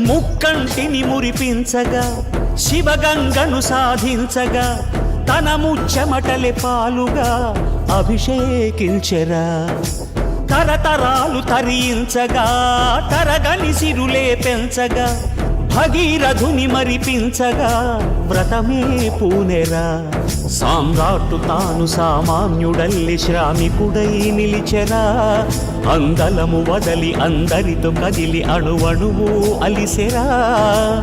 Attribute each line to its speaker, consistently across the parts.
Speaker 1: ముక్కంటిని మురిపించగా శివగంగను సాధించగా తన ముచ్చమటలే పాలుగా అభిషేకించెరా తరతరాలు తరించగా తరగని సిరులే పెంచగా భగీరథుని మరిపించగా వ్రతమే పూనెరా సామ్రాట్టు తాను సామాన్యుడల్లి శ్రామికుడై నిలిచెరా అందలము వదలి అందరితో కదిలి అణువణువు అలిసెరా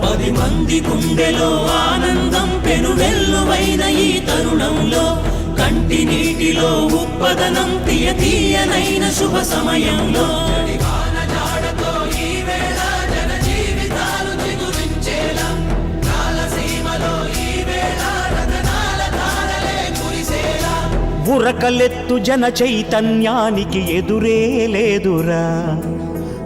Speaker 2: 10 మంది గుండెలో ఆనందం పెనువెల్లువైన ఈ తరుణంలో కంటి నీటిలో ఉత్పదనం తీయనైన శుభ సమయంలో
Speaker 1: ఉరకలెత్తు జన చైతన్యానికి ఎదురే లేదురా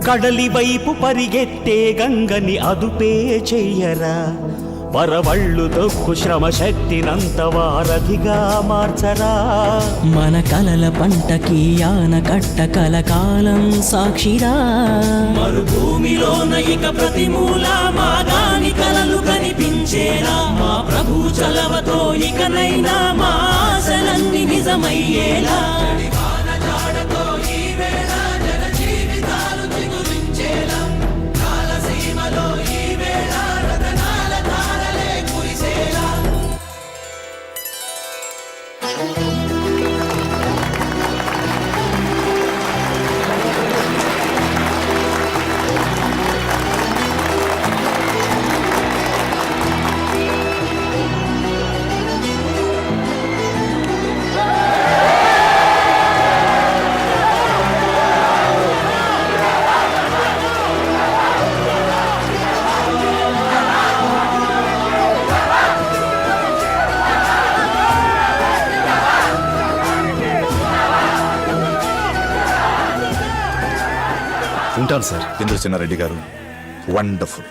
Speaker 1: కడలి వైపు పరిగెత్తే గంగని అదుపే చెయ్యరా వరవళ్ళు దొక్కు శ్రమ శక్తినంత వారధిగా మార్చరా
Speaker 2: మన కలల పంటకి ఆనకట్ట కలకాలం సాక్షిరా మరుభూమిలోన ఇక ప్రతి మూల మాగాని కలలు కనిపించేలా మా ప్రభు చలవతో ఇకనైనా మా ఆశలన్నీ నిజమయ్యేలా
Speaker 3: ఉంటాను సార్. ఇంద్రసేనారెడ్డి గారు వండర్ఫుల్.